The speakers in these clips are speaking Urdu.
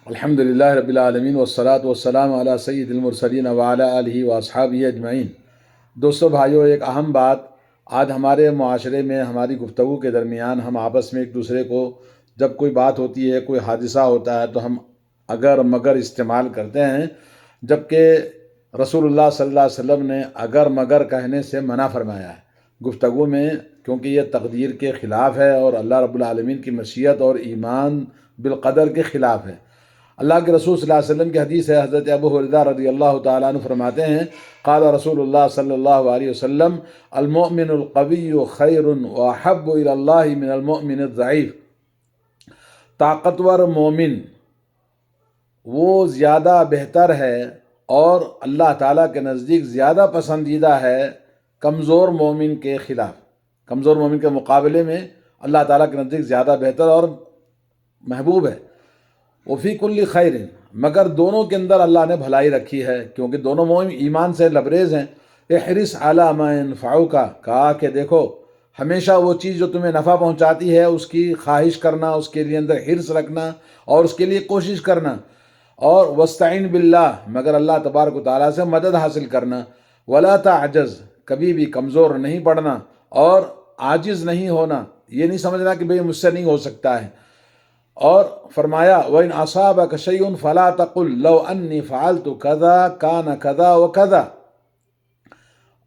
الحمدللہ رب العالمین والصلاة والسلام علی سید المرسلین وعلی آلہ واصحابہ اجمعین۔ دوستو بھائیو، ایک اہم بات آج ہمارے معاشرے میں ہماری گفتگو کے درمیان ہم آپس میں ایک دوسرے کو جب کوئی بات ہوتی ہے، کوئی حادثہ ہوتا ہے تو ہم اگر مگر استعمال کرتے ہیں، جبکہ رسول اللہ صلی اللہ علیہ وسلم نے اگر مگر کہنے سے منع فرمایا ہے گفتگو میں، کیونکہ یہ تقدیر کے خلاف ہے اور اللہ رب العالمین کی مشیت اور ایمان بالقدر کے خلاف ہے۔ اللہ کے رسول صلی اللہ علیہ وسلم کی حدیث ہے، حضرت ابو ہریرہ رضی اللہ تعالیٰ عنہ فرماتے ہیں، قال رسول اللہ صلی اللہ علیہ وسلم المؤمن القوی خیر واحب الی اللہ من المؤمن الضعیف۔ طاقتور مومن وہ زیادہ بہتر ہے اور اللہ تعالیٰ کے نزدیک زیادہ پسندیدہ ہے کمزور مومن کے خلاف، کمزور مومن کے مقابلے میں اللہ تعالیٰ کے نزدیک زیادہ بہتر اور محبوب ہے۔ وفی کل خیر، مگر دونوں کے اندر اللہ نے بھلائی رکھی ہے، کیونکہ دونوں مومن ایمان سے لبریز ہیں۔ احرص علی ما ینفعک، کہا کہ دیکھو ہمیشہ وہ چیز جو تمہیں نفع پہنچاتی ہے اس کی خواہش کرنا، اس کے لیے اندر حرص رکھنا اور اس کے لیے کوشش کرنا، اور واستعین باللہ، مگر اللہ تبارک و تعالیٰ سے مدد حاصل کرنا۔ ولا تعجز، کبھی بھی کمزور نہیں پڑنا اور عاجز نہیں ہونا، یہ نہیں سمجھنا کہ بھئی مجھ سے نہیں ہو سکتا ہے۔ اور فرمایا وَإِنْ أَصَابَكَ شَيْءٌ فَلَا تَقُلْ لَوْ أَنِّي فَعَلْتُ كَذَا كَانَ كَذَا وَكَذَا۔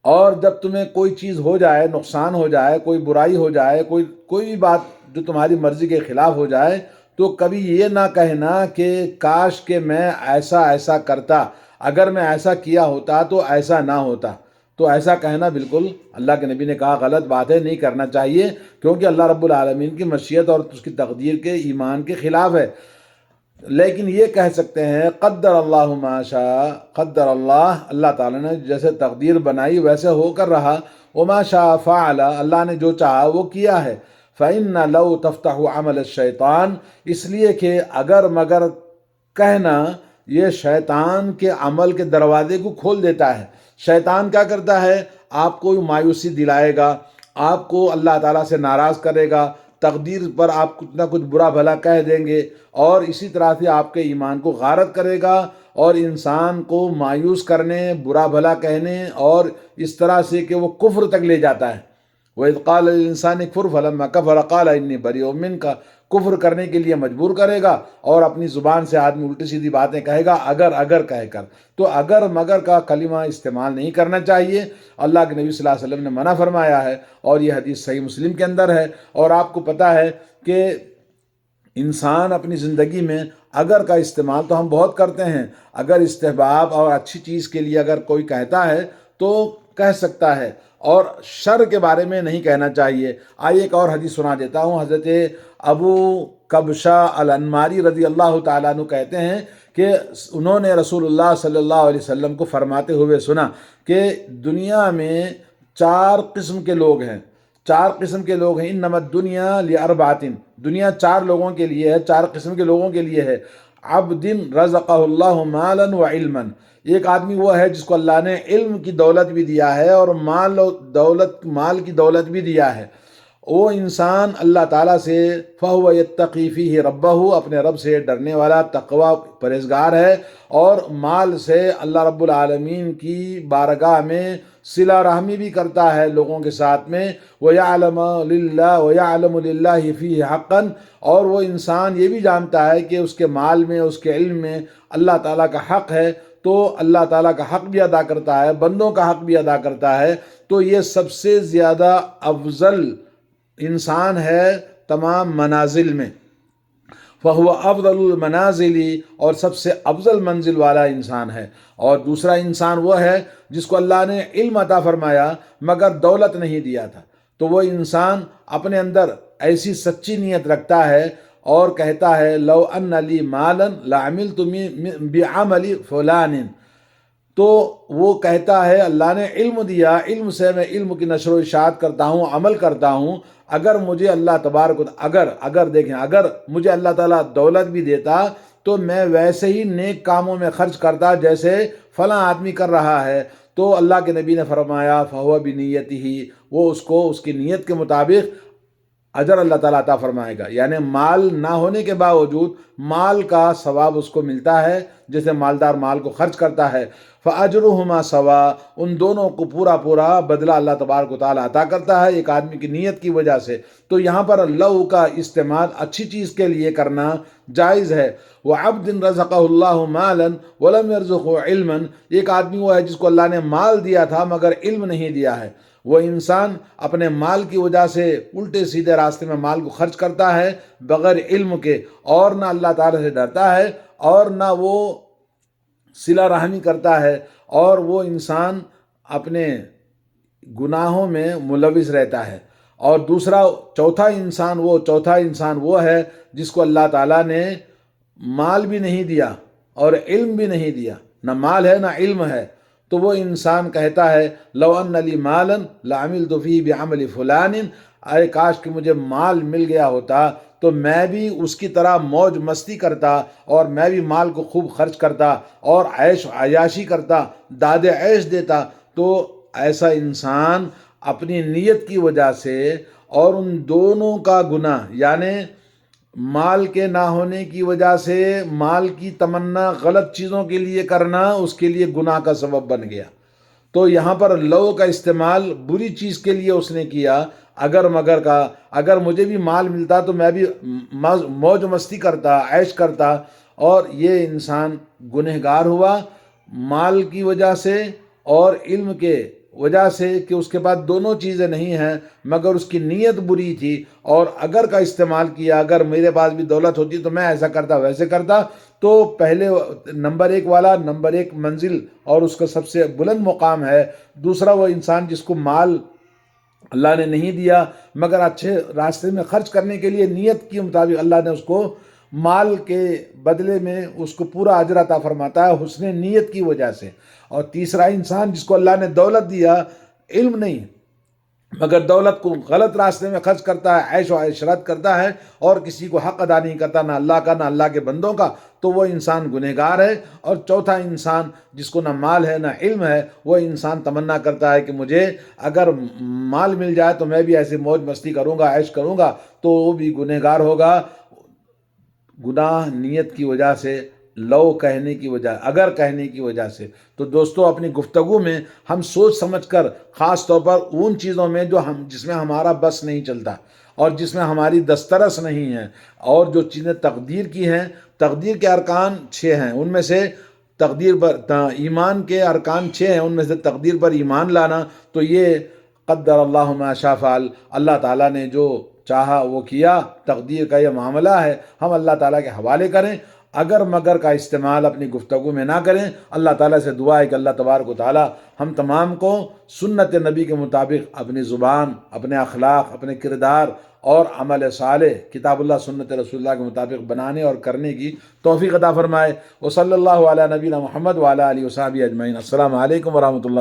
اور جب تمہیں کوئی چیز ہو جائے، نقصان ہو جائے، کوئی برائی ہو جائے، کوئی بھی بات جو تمہاری مرضی کے خلاف ہو جائے، تو کبھی یہ نہ کہنا کہ کاش کہ میں ایسا کرتا، اگر میں ایسا کیا ہوتا تو ایسا نہ ہوتا۔ تو ایسا کہنا بالکل اللہ کے نبی نے کہا غلط بات ہے، نہیں کرنا چاہیے، کیونکہ اللہ رب العالمین کی مشیت اور اس کی تقدیر کے ایمان کے خلاف ہے۔ لیکن یہ کہہ سکتے ہیں قدر اللہ ما شاء قدر اللہ، اللہ تعالیٰ نے جیسے تقدیر بنائی ویسے ہو کر رہا، وما شاء فعل، اللہ نے جو چاہا وہ کیا ہے۔ فإن لو تفتح عمل الشیطان، اس لیے کہ اگر مگر کہنا یہ شیطان کے عمل کے دروازے کو کھول دیتا ہے۔ شیطان کیا کرتا ہے؟ آپ کو مایوسی دلائے گا، آپ کو اللہ تعالیٰ سے ناراض کرے گا، تقدیر پر آپ کچھ نہ کچھ برا بھلا کہہ دیں گے، اور اسی طرح سے آپ کے ایمان کو غارت کرے گا اور انسان کو مایوس کرنے، برا بھلا کہنے اور اس طرح سے کہ وہ کفر تک لے جاتا ہے۔ وَإِذْ قَالَ لِلْإِنسَانِ اكْفُرْ فَلَمَّا كَفَرَ قَالَ إِنِّي بَرِيءٌ مِّنْكَ، کفر کرنے کے لیے مجبور کرے گا اور اپنی زبان سے آدمی الٹی سیدھی باتیں کہے گا اگر کہہ کر۔ تو اگر مگر کا کلمہ استعمال نہیں کرنا چاہیے، اللہ کے نبی صلی اللہ علیہ وسلم نے منع فرمایا ہے، اور یہ حدیث صحیح مسلم کے اندر ہے۔ اور آپ کو پتہ ہے کہ انسان اپنی زندگی میں اگر کا استعمال تو ہم بہت کرتے ہیں، اگر استحباب اور اچھی چیز کے لیے اگر کوئی کہتا ہے تو کہہ سکتا ہے، اور شر کے بارے میں نہیں کہنا چاہیے۔ آئیے ایک اور حدیث سنا دیتا ہوں۔ حضرت ابو کبشہ الانماری رضی اللہ تعالیٰ عنہ کہتے ہیں کہ انہوں نے رسول اللہ صلی اللہ علیہ وسلم کو فرماتے ہوئے سنا کہ دنیا میں 4 قسم کے لوگ ہیں، 4 قسم کے لوگ ہیں۔ انما الدنیا لاربعۃ، دنیا 4 لوگوں کے لیے ہے، 4 قسم کے لوگوں کے لیے ہے۔ عبد رزقہ اللہ مالا وعلما، ایک آدمی وہ ہے جس کو اللہ نے علم کی دولت بھی دیا ہے اور مال کی دولت بھی دیا ہے۔ وہ انسان اللہ تعالیٰ سے فَهُوَ يَتَّقِي فِيهِ رَبَّهُ، اپنے رب سے ڈرنے والا، تقوی پرہیزگار ہے، اور مال سے اللہ رب العالمین کی بارگاہ میں صلہ رحمی بھی کرتا ہے لوگوں کے ساتھ میں۔ وَيَعْلَمُ لِلَّهِ فِيهِ حَقًّا، اور وہ انسان یہ بھی جانتا ہے کہ اس کے مال میں، اس کے علم میں اللہ تعالیٰ کا حق ہے، تو اللہ تعالیٰ کا حق بھی ادا کرتا ہے، بندوں کا حق بھی ادا کرتا ہے۔ تو یہ سب سے زیادہ افضل انسان ہے تمام منازل میں، فَهُوَ أَفْضَلُ الْمَنَازِلِ، اور سب سے افضل منزل والا انسان ہے۔ اور دوسرا انسان وہ ہے جس کو اللہ نے علم عطا فرمایا مگر دولت نہیں دیا تھا، تو وہ انسان اپنے اندر ایسی سچی نیت رکھتا ہے اور کہتا ہے لو ان لی مالا لعملت بعمل فلان، تو وہ کہتا ہے اللہ نے علم دیا، علم سے میں علم کی نشر و اشاعت کرتا ہوں، عمل کرتا ہوں، اگر مجھے اللہ تبارک اگر مجھے اللہ تعالیٰ دولت بھی دیتا تو میں ویسے ہی نیک کاموں میں خرچ کرتا جیسے فلاں آدمی کر رہا ہے۔ تو اللہ کے نبی نے فرمایا فَهُوَ بِنِيَّتِهِ، وہ اس کو اس کی نیت کے مطابق اجر اللہ تعالیٰ عطا فرمائے گا. یعنی مال نہ ہونے کے باوجود مال کا ثواب اس کو ملتا ہے، جیسے مالدار مال کو خرچ کرتا ہے. فَأَجْرُهُمَا سَوَاءٌ، ان دونوں کو پورا پورا بدلہ اللہ تبارک و تعالیٰ عطا کرتا ہے ایک آدمی کی نیت کی وجہ سے. تو یہاں پر لو کا استعمال اچھی چیز کے لیے کرنا جائز ہے. وَعَبْدٍ رَزَقَهُ اللَّهُ مَالًا وَلَمْ يَرْزُقْهُ عِلْمًا، ایک آدمی وہ ہے جس کو اللہ نے مال دیا تھا مگر علم نہیں دیا ہے. وہ انسان اپنے مال کی وجہ سے الٹے سیدھے راستے میں مال کو خرچ کرتا ہے بغیر علم کے، اور نہ اللہ تعالیٰ سے ڈرتا ہے اور نہ وہ صلہ رحمی کرتا ہے، اور وہ انسان اپنے گناہوں میں ملوث رہتا ہے. اور چوتھا انسان وہ ہے جس کو اللہ تعالیٰ نے مال بھی نہیں دیا اور علم بھی نہیں دیا، نہ مال ہے نہ علم ہے. تو وہ انسان کہتا ہے لو ان لی مالا لعملت فیہ بعمل فلان، اے کاش کہ مجھے مال مل گیا ہوتا تو میں بھی اس کی طرح موج مستی کرتا، اور میں بھی مال کو خوب خرچ کرتا اور عیش عیاشی کرتا، داد عیش دیتا. تو ایسا انسان اپنی نیت کی وجہ سے اور ان دونوں کا گناہ، یعنی مال کے نہ ہونے کی وجہ سے مال کی تمنا غلط چیزوں کے لیے کرنا اس کے لیے گناہ کا سبب بن گیا. تو یہاں پر لو کا استعمال بری چیز کے لیے اس نے کیا، اگر مگر کا. اگر مجھے بھی مال ملتا تو میں بھی موج مستی کرتا، عیش کرتا. اور یہ انسان گنہگار ہوا مال کی وجہ سے اور علم کے وجہ سے کہ اس کے پاس دونوں چیزیں نہیں ہیں، مگر اس کی نیت بری تھی. اور اگر کا استعمال کیا، اگر میرے پاس بھی دولت ہوتی تو میں ایسا کرتا ویسے کرتا، تو پہلے نمبر ایک والا نمبر ایک منزل اور اس کا سب سے بلند مقام ہے. دوسرا وہ انسان جس کو مال اللہ نے نہیں دیا مگر اچھے راستے میں خرچ کرنے کے لیے نیت کے مطابق اللہ نے اس کو مال کے بدلے میں اس کو پورا اجر عطا فرماتا ہے حسن نیت کی وجہ سے. اور تیسرا انسان جس کو اللہ نے دولت دیا، علم نہیں مگر دولت کو غلط راستے میں خرچ کرتا ہے، عیش و عشرت کرتا ہے اور کسی کو حق ادا نہیں کرتا، نہ اللہ کا نہ اللہ کے بندوں کا، تو وہ انسان گنہگار ہے. اور چوتھا انسان جس کو نہ مال ہے نہ علم ہے، وہ انسان تمنا کرتا ہے کہ مجھے اگر مال مل جائے تو میں بھی ایسے موج مستی کروں گا، عیش کروں گا، تو وہ بھی گنہگار ہوگا. گناہ نیت کی وجہ سے، لو کہنے کی وجہ، اگر کہنے کی وجہ سے. تو دوستو اپنی گفتگو میں ہم سوچ سمجھ کر، خاص طور پر ان چیزوں میں جس میں ہمارا بس نہیں چلتا اور جس میں ہماری دسترس نہیں ہے، اور جو چیزیں تقدیر کی ہیں، تقدیر کے ارکان 6 ہیں، ان میں سے تقدیر پر ایمان کے ارکان 6 ہیں، ان میں سے تقدیر پر ایمان لانا. تو یہ قدر اللہ ما شاء فعل، اللہ تعالیٰ نے جو چاہا وہ کیا، تقدیر کا یہ معاملہ ہے، ہم اللہ تعالیٰ کے حوالے کریں. اگر مگر کا استعمال اپنی گفتگو میں نہ کریں. اللہ تعالیٰ سے دعا ہے کہ اللہ تبارک و تعالیٰ ہم تمام کو سنت نبی کے مطابق اپنی زبان، اپنے اخلاق، اپنے کردار اور عمل صالح کتاب اللہ سنت رسول اللہ کے مطابق بنانے اور کرنے کی توفیق عطا فرمائے. وصلی اللہ علی نبینا محمد وعلی آلہ وصحبہ اجمعین. السلام علیکم ورحمۃ اللہ.